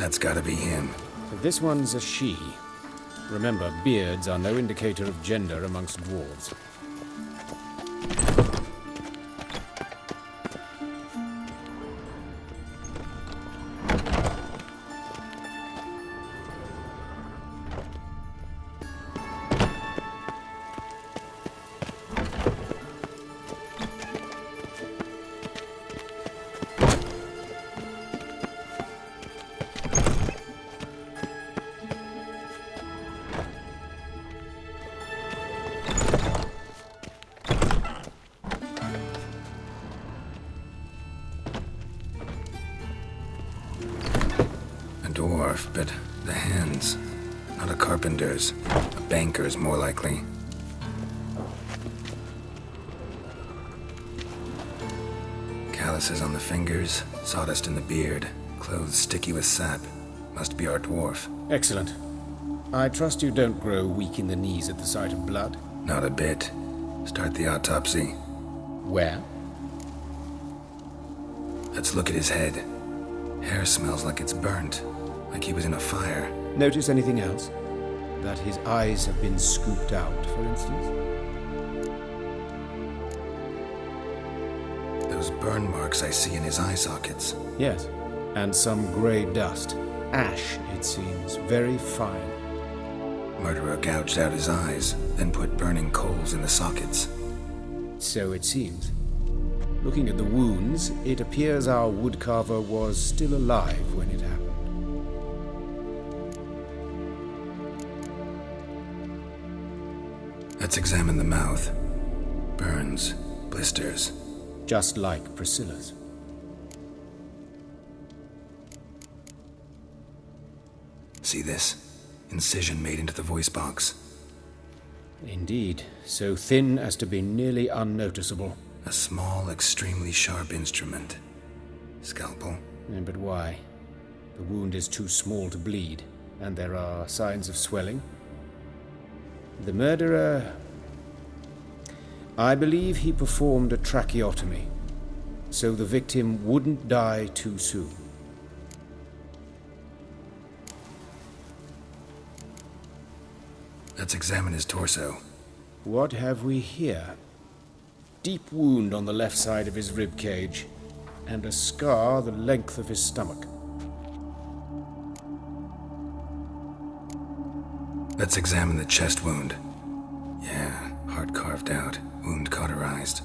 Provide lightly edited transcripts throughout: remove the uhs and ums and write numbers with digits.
That's gotta be him. This one's a she. Remember, beards are no indicator of gender amongst dwarves. Dwarf, but the hands. Not a carpenter's. A banker's, more likely. Calluses on the fingers, sawdust in the beard, clothes sticky with sap. Must be our dwarf. Excellent. I trust you don't grow weak in the knees at the sight of blood. Not a bit. Start the autopsy. Where? Let's look at his head. Hair smells like it's burnt. Like he was in a fire. Notice anything else? That his eyes have been scooped out, for instance? Those burn marks I see in his eye sockets. Yes, and some grey dust. Ash, it seems. Very fine. Murderer gouged out his eyes, then put burning coals in the sockets. So it seems. Looking at the wounds, it appears our woodcarver was still alive when it happened. Let's examine the mouth. Burns, blisters. Just like Priscilla's. See this? Incision made into the voice box. Indeed, so thin as to be nearly unnoticeable. A small, extremely sharp instrument. Scalpel. But why? The wound is too small to bleed, and there are signs of swelling. The murderer... I believe he performed a tracheotomy, so the victim wouldn't die too soon. Let's examine his torso. What have we here? Deep wound on the left side of his rib cage, and a scar the length of his stomach. Let's examine the chest wound. Yeah, heart carved out, wound cauterized.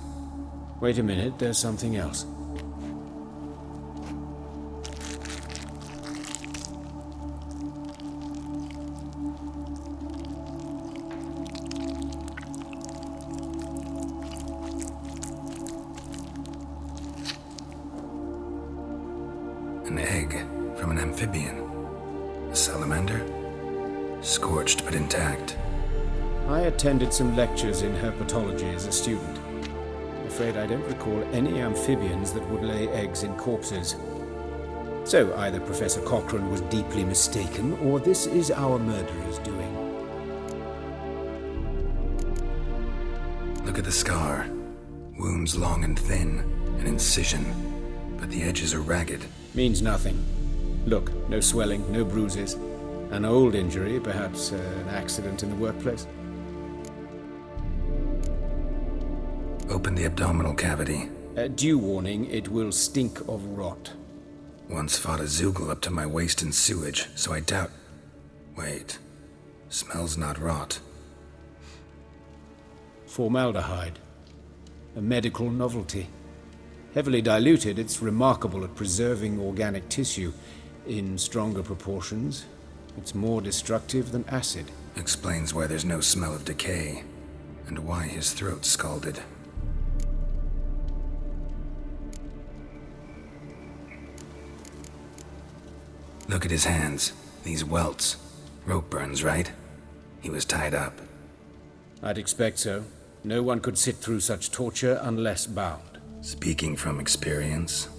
Wait a minute, there's something else. An egg from an amphibian. A salamander? Scorched but intact. I attended some lectures in herpetology as a student. I'm afraid I don't recall any amphibians that would lay eggs in corpses. So either Professor Cochrane was deeply mistaken, or this is our murderer's doing. Look at the scar. Wounds long and thin, an incision, but the edges are ragged. Means nothing. Look, no swelling, no bruises. An old injury, perhaps an accident in the workplace. Open the abdominal cavity. Due warning, it will stink of rot. Once fought a Zoogle up to my waist in sewage, so I doubt... Wait. Smells not rot. Formaldehyde. A medical novelty. Heavily diluted, it's remarkable at preserving organic tissue. In stronger proportions, it's more destructive than acid. Explains why there's no smell of decay, and why his throat's scalded. Look at his hands. These welts. Rope burns, right? He was tied up. I'd expect so. No one could sit through such torture unless bound. Speaking from experience?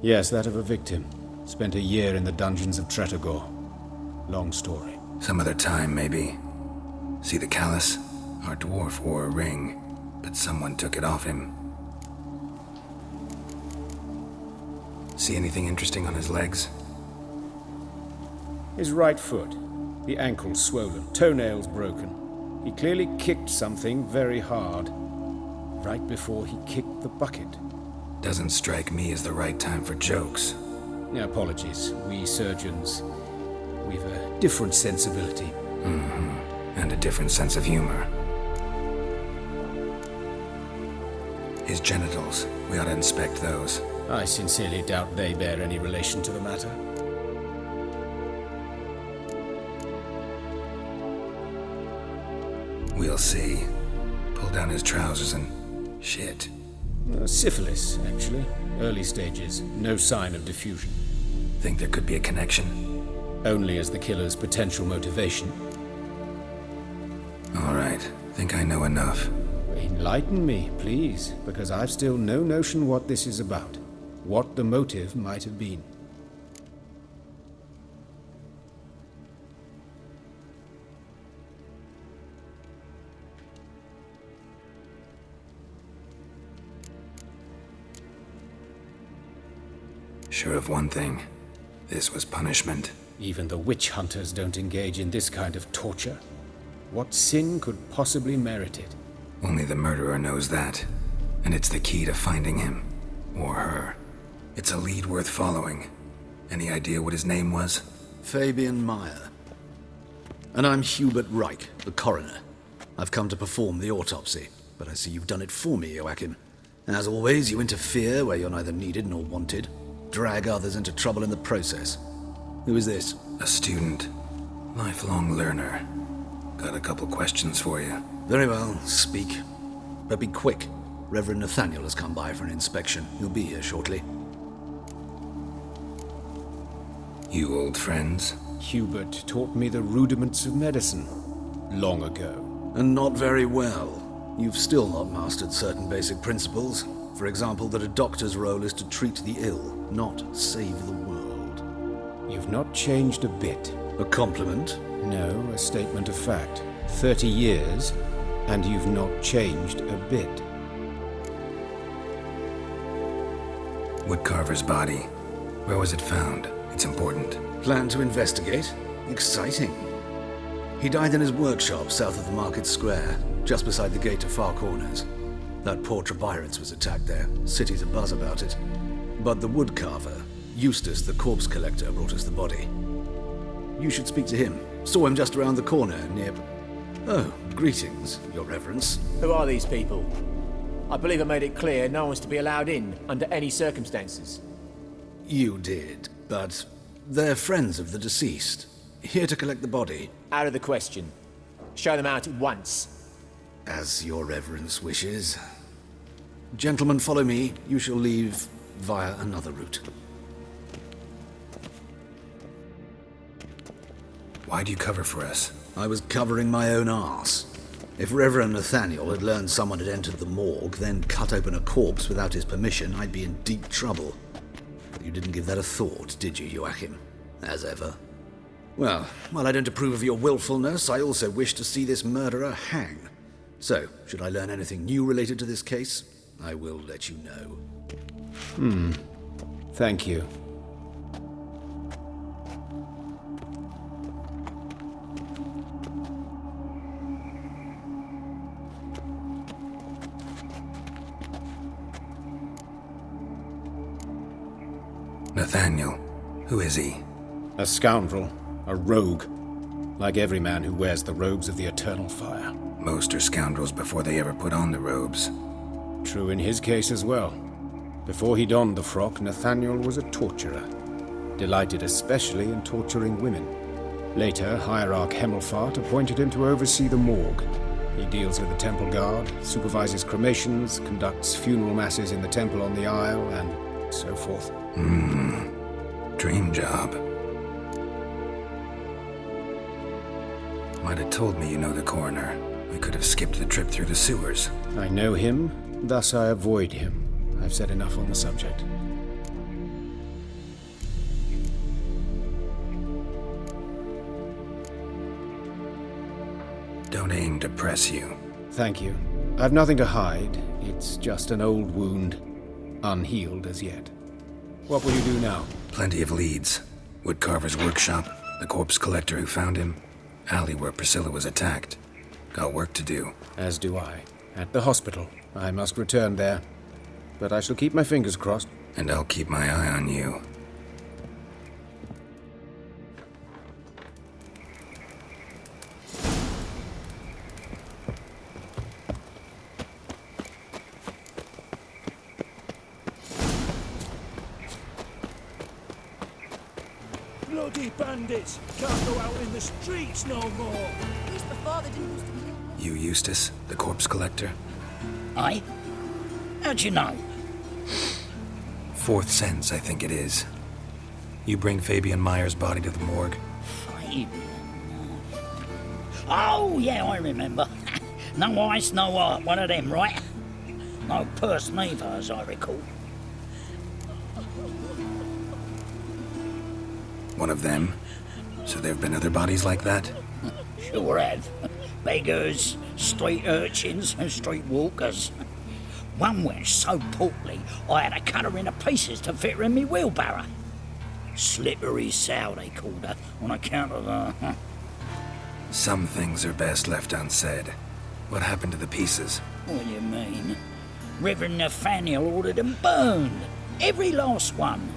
Yes, that of a victim. Spent a year in the dungeons of Tretogor. Long story. Some other time, maybe. See the callus? Our dwarf wore a ring, but someone took it off him. See anything interesting on his legs? His right foot. The ankle swollen, toenails broken. He clearly kicked something very hard. Right before he kicked the bucket. Doesn't strike me as the right time for jokes. Apologies. We surgeons, we've a different sensibility. And a different sense of humor. His genitals, we ought to inspect those. I sincerely doubt they bear any relation to the matter. We'll see. Pull down his trousers and... shit. Syphilis, actually. Early stages. No sign of diffusion. Think there could be a connection? Only as the killer's potential motivation. All right. Think I know enough. Enlighten me, please, because I've still no notion what this is about. What the motive might have been. Sure of one thing. This was punishment. Even the witch hunters don't engage in this kind of torture. What sin could possibly merit it? Only the murderer knows that. And it's the key to finding him. Or her. It's a lead worth following. Any idea what his name was? Fabian Meyer. And I'm Hubert Reich, the coroner. I've come to perform the autopsy, but I see you've done it for me, Joachim. As always, you interfere where you're neither needed nor wanted. Drag others into trouble in the process. Who is this? A student. Lifelong learner. Got a couple questions for you. Very well, speak. But be quick. Reverend Nathaniel has come by for an inspection. He'll be here shortly. You old friends? Hubert taught me the rudiments of medicine. Long ago. And not very well. You've still not mastered certain basic principles. For example, that a doctor's role is to treat the ill, not save the world. You've not changed a bit. A compliment? No, a statement of fact. 30 years, and you've not changed a bit. Woodcarver's body. Where was it found? It's important. Plan to investigate? Exciting. He died in his workshop south of the market square, just beside the gate to Far Corners. That poor Trebirans was attacked there. City's abuzz about it. But the woodcarver, Eustace the corpse collector, brought us the body. You should speak to him. Saw him just around the corner near... Oh, greetings, Your Reverence. Who are these people? I believe I made it clear no one's to be allowed in under any circumstances. You did, but they're friends of the deceased. Here to collect the body. Out of the question. Show them out at once. As Your Reverence wishes. Gentlemen, follow me. You shall leave via another route. Why'd you cover for us? I was covering my own arse. If Reverend Nathaniel had learned someone had entered the morgue, then cut open a corpse without his permission, I'd be in deep trouble. But you didn't give that a thought, did you, Joachim? As ever. Well, while I don't approve of your willfulness, I also wish to see this murderer hang. So, should I learn anything new related to this case, I will let you know. Thank you. Nathaniel. Who is he? A scoundrel. A rogue. Like every man who wears the robes of the eternal fire. Most are scoundrels before they ever put on the robes. True in his case as well. Before he donned the frock, Nathaniel was a torturer. Delighted especially in torturing women. Later, Hierarch Hemmelfart appointed him to oversee the morgue. He deals with the temple guard, supervises cremations, conducts funeral masses in the temple on the Isle, and so forth. Dream job. Might have told me you know the coroner. We could have skipped the trip through the sewers. I know him, thus I avoid him. I've said enough on the subject. Don't aim to press you. Thank you. I've nothing to hide. It's just an old wound, unhealed as yet. What will you do now? Plenty of leads. Woodcarver's workshop, The corpse collector who found him, alley where Priscilla was attacked. Got work to do. As do I. At the hospital. I must return there. But I shall keep my fingers crossed. And I'll keep my eye on you. Bloody bandits! Can't go out in the streets no more! At least the father didn't used to kill. You Eustace, the corpse collector? Aye? How'd you know? Fourth sense, I think it is. You bring Fabian Meyer's body to the morgue? Fabian. Oh, yeah, I remember. No eyes, no heart, one of them, right? No purse neither, as I recall. One of them? So there have been other bodies like that? Sure have. Beggars, street urchins, and street walkers. One went so portly, I had to cut her into pieces to fit her in me wheelbarrow. Slippery sow, they called her, on account of her. Some things are best left unsaid. What happened to the pieces? What do you mean? Reverend Nathaniel ordered them burned. Every last one.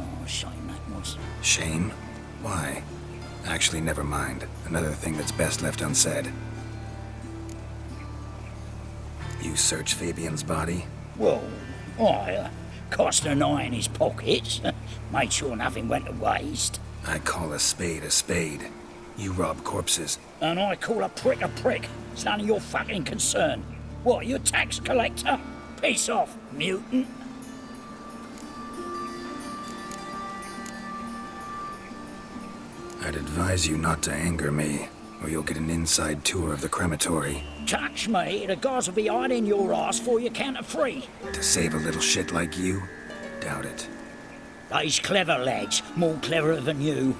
Oh, shame that was. Shame? Why? Actually, never mind. Another thing that's best left unsaid. You searched Fabian's body? Well, I cast an eye in his pockets. Made sure nothing went to waste. I call a spade a spade. You rob corpses. And I call a prick a prick. It's none of your fucking concern. What, you a tax collector? Peace off, mutant. I'd advise you not to anger me, or you'll get an inside tour of the crematory. Touch me, the guys will be hiding your ass for you counter free. To save a little shit like you? Doubt it. They's clever lads, more cleverer than you.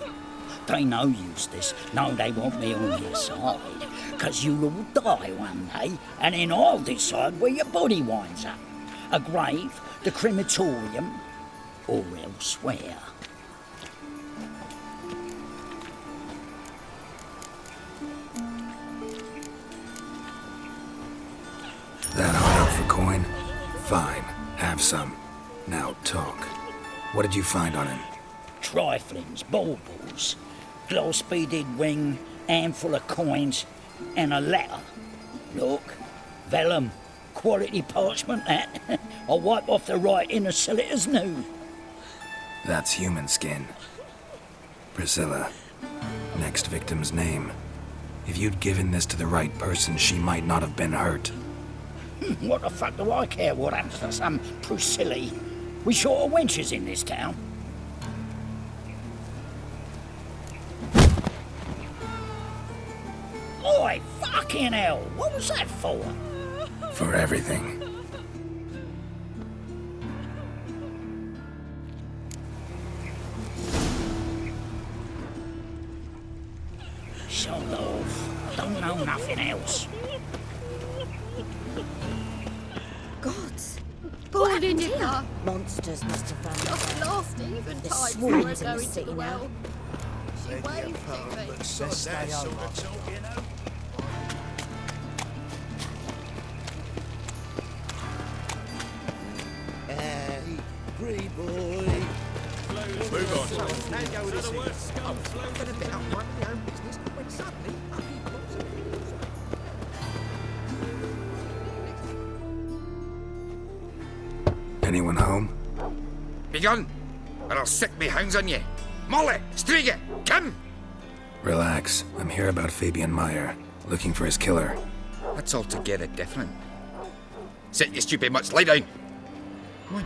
They know Eustace, know they want me on their side. 'Cause you'll all die one day, and then I'll decide where your body winds up. A grave, the crematorium, or elsewhere. That hard out for coin? Fine, have some. Now talk. What did you find on him? Triflings, baubles, gloss-beaded ring, handful of coins, and a letter. Look, vellum, quality parchment that. I'll wipe off the writing and sell it as new. That's human skin. Priscilla. Next victim's name. If you'd given this to the right person, she might not have been hurt. What the fuck do I care what happens to some Priscilla? We short of wenches in this town. Oi, fucking hell! What was that for? For everything. Shut off. Don't know nothing else. Gods. Born in here. Monsters must have found Just last even The time swarms for her in the going to city the now. well. She waved to me. Hey, free boy. Move on. Anyone home? Begone, or I'll sick me hounds on you. Molly, Striga, come! Relax. I'm here about Fabian Meyer, looking for his killer. That's altogether different. Sit, you stupid mutts, lie down. Come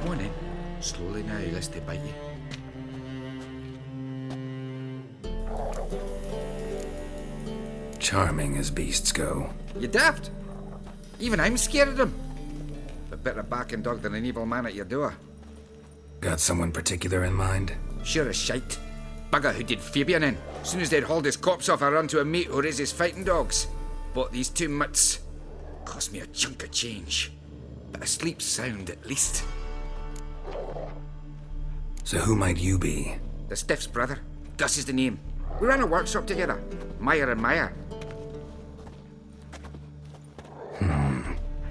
on then. Slowly now, lest they bite you. Charming as beasts go. You daft? Even I'm scared of them. A better barking dog than an evil man at your door. Got someone particular in mind? Sure as shite. Bugger who did Fabian in. Soon as they'd hauled his corpse off, I run to a mate who raises fighting dogs. Bought these two mutts. Cost me a chunk of change. But I sleep sound at least. So who might you be? The Stiff's brother. Gus is the name. We ran a workshop together. Meyer and Meyer.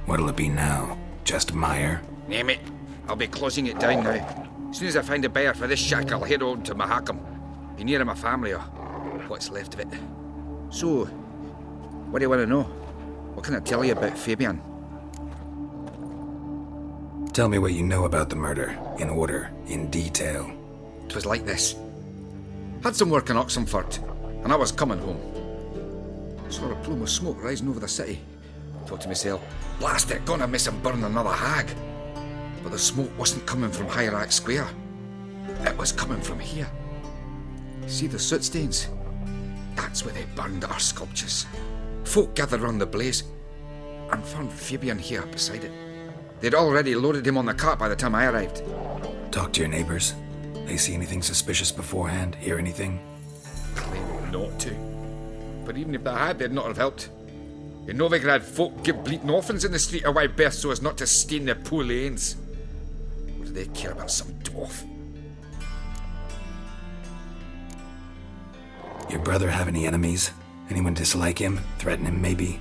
What'll it be now? Just Meyer? Name it. I'll be closing it down now. As soon as I find a buyer for this shack, I'll head on to Mahakam. Be near my family or what's left of it. So, what do you want to know? What can I tell you about Fabian? Tell me what you know about the murder, in order, in detail. 'Twas like this. Had some work in Oxenford, and I was coming home. Saw a plume of smoke rising over the city. Thought to myself, blast it, gonna miss and burn another hag. But the smoke wasn't coming from Hierarch Square. It was coming from here. See the soot stains? That's where they burned our sculptures. Folk gathered round the blaze and found Fabian here beside it. They'd already loaded him on the cart by the time I arrived. Talk to your neighbors. They see anything suspicious beforehand? Hear anything? Claimed not to. But even if they had, they'd not have helped. In Novigrad, folk give bleating orphans in the street a wide berth so as not to stain their poor lanes. What do they care about some dwarf? Your brother have any enemies? Anyone dislike him? Threaten him, maybe?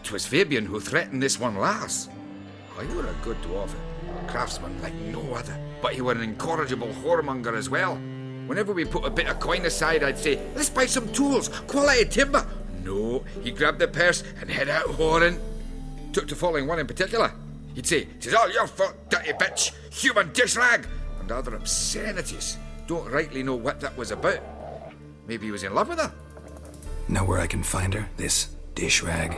'Twas Fabian who threatened this one last. Oh, you were a good dwarf, a craftsman like no other. But you were an incorrigible whoremonger as well. Whenever we put a bit of coin aside, I'd say, let's buy some tools, quality timber. No, he grabbed the purse and head out whoring. Took to following one in particular. He'd say, "'Tis all your fault, dirty bitch, human dish rag," and other obscenities. Don't rightly know what that was about. Maybe he was in love with her. Know where I can find her? This dish rag?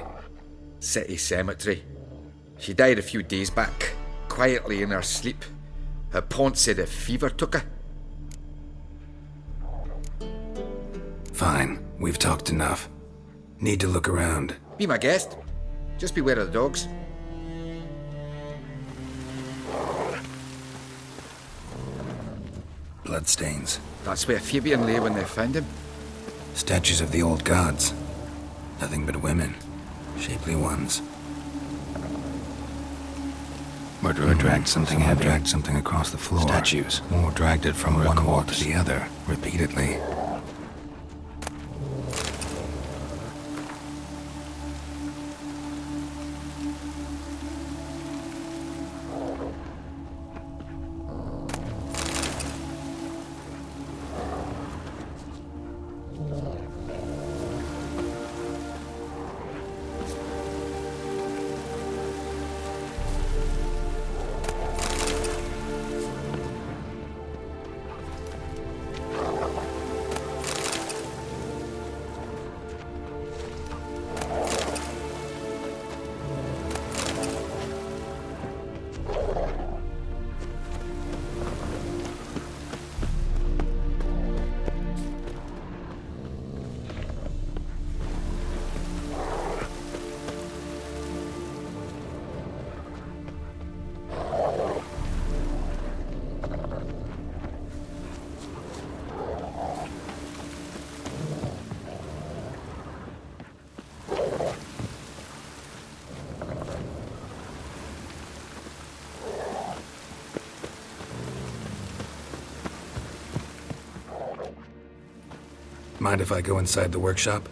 City cemetery. She died a few days back, quietly in her sleep. Her pont said a fever took her. Fine, we've talked enough. Need to look around. Be my guest. Just beware of the dogs. Bloodstains. That's where Fabian lay when they found him. Statues of the old gods. Nothing but women. Shapely ones. Murderer dragged something heavy. Dragged something across the floor. Statues. Or dragged it from one wall to the other, repeatedly. Mind if I go inside the workshop?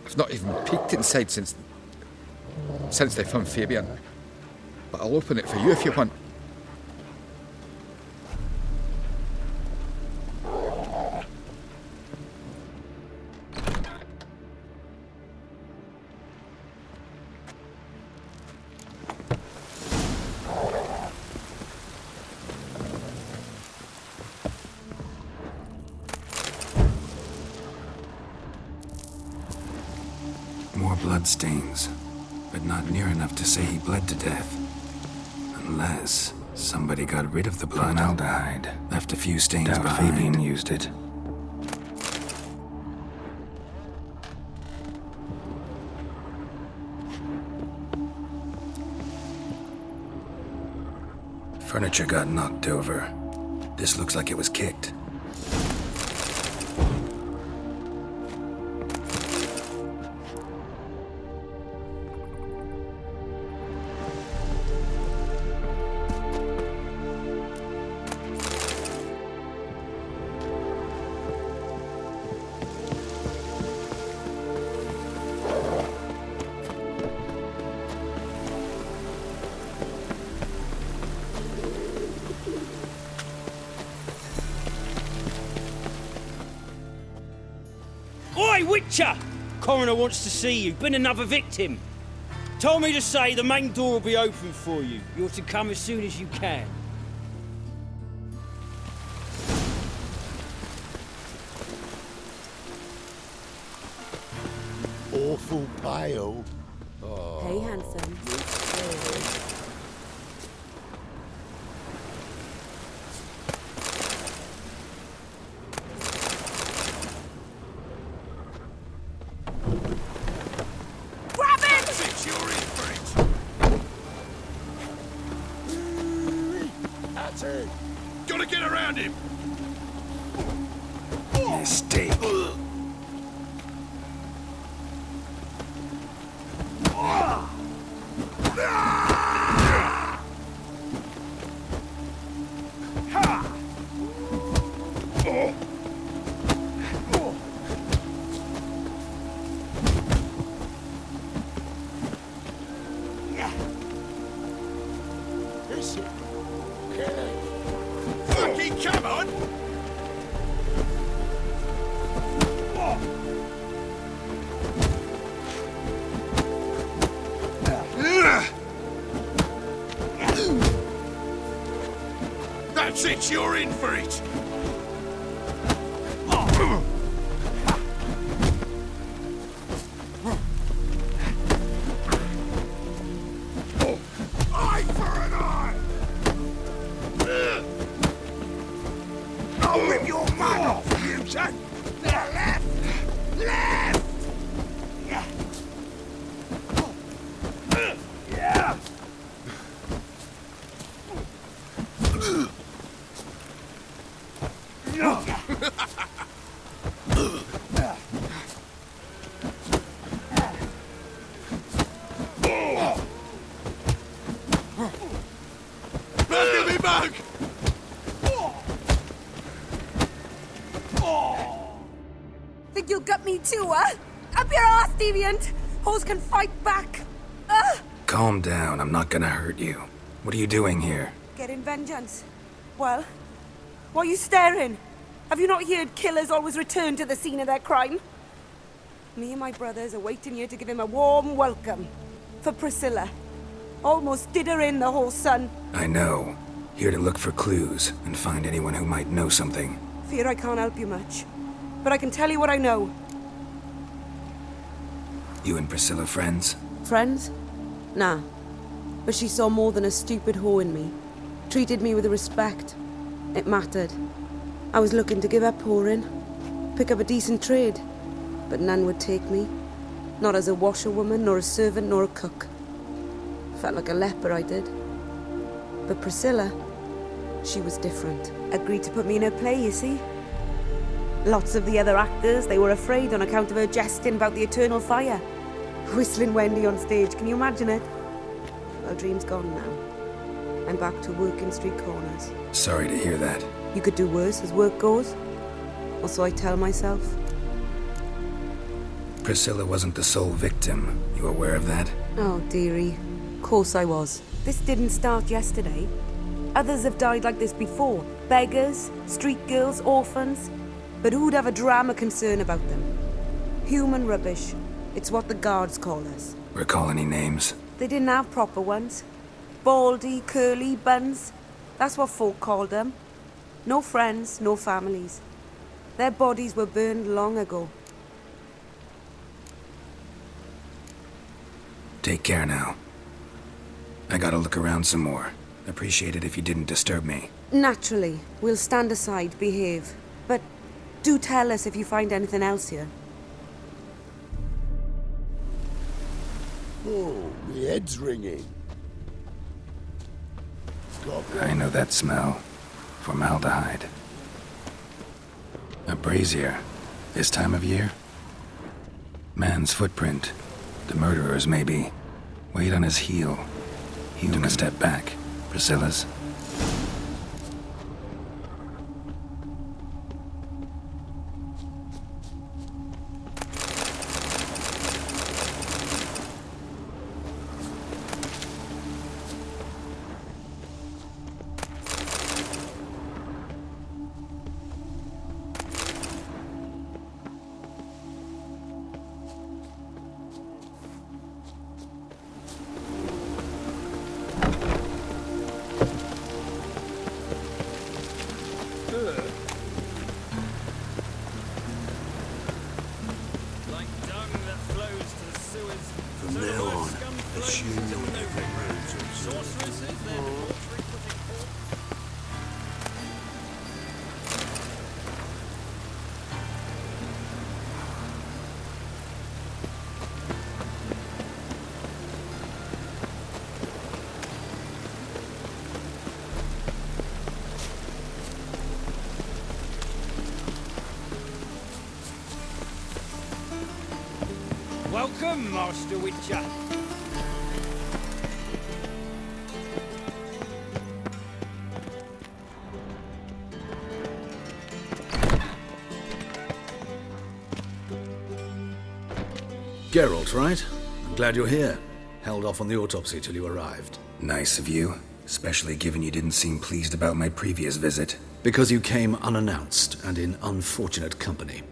I've not even peeked inside since they found Fabian. But I'll open it for you if you want. More bloodstains, but not near enough to say he bled to death. Unless somebody got rid of the blood. Formaldehyde. Left a few stains behind. Fabian used it. Furniture got knocked over. This looks like it was kicked. Oi, Witcher! Coroner wants to see you. Been another victim. Told me to say the main door will be open for you. You're to come as soon as you can. Awful pale. Hey, handsome. Grab it! Six, you're in for it. That's it. Gotta get around him. Mistake. Is it? Fucking come on! That's it, you're in for it! Eye for an eye! I'll rip your mug off, you son! Left! Left! Yeah! Look at me, bug! Think you'll gut me too, huh? Up your ass, deviant! Hoes can fight back! Calm down, I'm not gonna hurt you. What are you doing here? Getting vengeance. Well, why are you staring? Have you not heard killers always return to the scene of their crime? Me and my brothers are waiting here to give him a warm welcome. For Priscilla. Almost did her in, the whole son. I know. Here to look for clues and find anyone who might know something. Fear I can't help you much. But I can tell you what I know. You and Priscilla friends? Friends? Nah. But she saw more than a stupid whore in me. Treated me with respect. It mattered. I was looking to give up whoring. Pick up a decent trade. But none would take me. Not as a washerwoman, nor a servant, nor a cook. Felt like a leper, I did. But Priscilla, she was different. Agreed to put me in her play, you see. Lots of the other actors, they were afraid on account of her jesting about the eternal fire. Whistling Wendy on stage, can you imagine it? Well, dream's gone now. I'm back to working street corners. Sorry to hear that. You could do worse as work goes. Or so I tell myself. Priscilla wasn't the sole victim. You aware of that? Oh, dearie. Of course I was. This didn't start yesterday. Others have died like this before. Beggars, street girls, orphans. But who'd have a drama concern about them? Human rubbish. It's what the guards call us. Recall any names? They didn't have proper ones. Baldy, curly, buns. That's what folk called them. No friends, no families. Their bodies were burned long ago. Take care now. I gotta look around some more. Appreciate it if you didn't disturb me. Naturally. We'll stand aside, behave. But do tell us if you find anything else here. Oh, my head's ringing. I know that smell. Formaldehyde. A brazier. This time of year? Man's footprint. The murderer's, maybe. Weight on his heel. He took a step back. Priscilla's. Like dung that flows to the sewers. From now on, assume every road's observed. Sorceresses, they're debauchery putting forth. Welcome, Master Witcher. Geralt, right? I'm glad you're here. Held off on the autopsy till you arrived. Nice of you, especially given you didn't seem pleased about my previous visit. Because you came unannounced and in unfortunate company.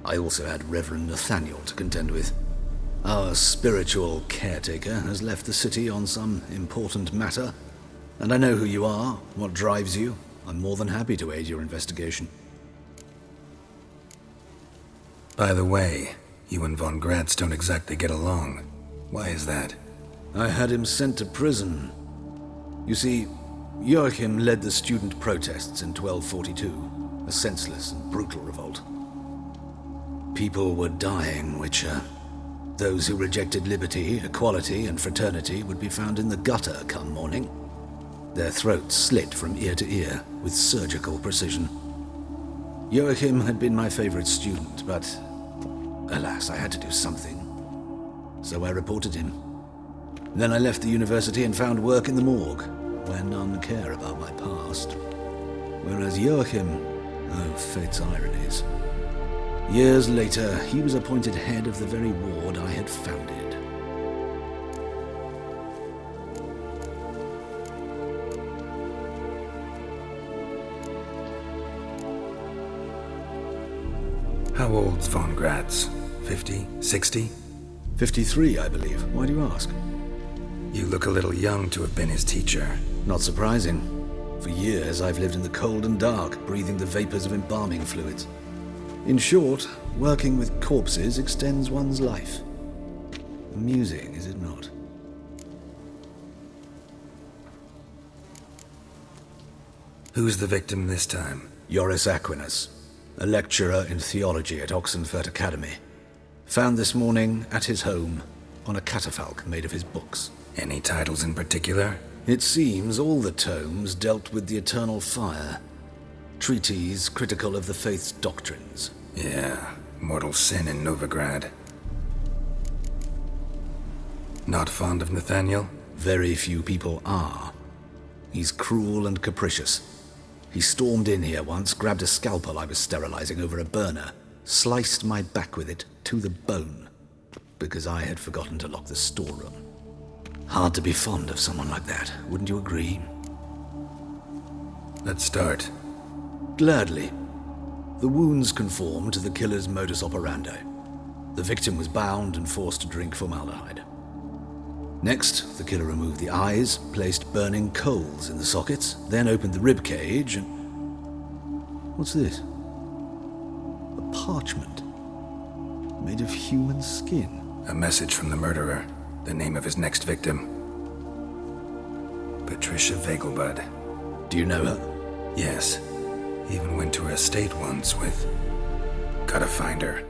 I also had Reverend Nathaniel to contend with. Our spiritual caretaker has left the city on some important matter, and I know who you are, what drives you. I'm more than happy to aid your investigation. By the way, you and Von Gratz don't exactly get along. Why is that? I had him sent to prison. You see, Joachim led the student protests in 1242, a senseless and brutal revolt. People were dying, Witcher. Those who rejected liberty, equality, and fraternity would be found in the gutter come morning. Their throats slit from ear to ear with surgical precision. Joachim had been my favorite student, but alas, I had to do something. So I reported him. Then I left the university and found work in the morgue, where none care about my past. Whereas Joachim, oh, fate's ironies. Years later, he was appointed head of the very ward I had founded. How old's Von Gratz? 50? 60? 53, I believe. Why do you ask? You look a little young to have been his teacher. Not surprising. For years, I've lived in the cold and dark, breathing the vapors of embalming fluids. In short, working with corpses extends one's life. Amusing, is it not? Who's the victim this time? Joris Aquinas, a lecturer in theology at Oxenfurt Academy. Found this morning at his home on a catafalque made of his books. Any titles in particular? It seems all the tomes dealt with the eternal fire. Treatises critical of the faith's doctrines. Yeah, mortal sin in Novigrad. Not fond of Nathaniel? Very few people are. He's cruel and capricious. He stormed in here once, grabbed a scalpel I was sterilizing over a burner, sliced my back with it to the bone, because I had forgotten to lock the storeroom. Hard to be fond of someone like that, wouldn't you agree? Let's start. Gladly. The wounds conform to the killer's modus operandi. The victim was bound and forced to drink formaldehyde. Next, the killer removed the eyes, placed burning coals in the sockets, then opened the rib cage and... What's this? A parchment. Made of human skin. A message from the murderer. The name of his next victim. Patricia Vegelbud. Do you know her? Yes. Even went to her estate once with... Gotta find her.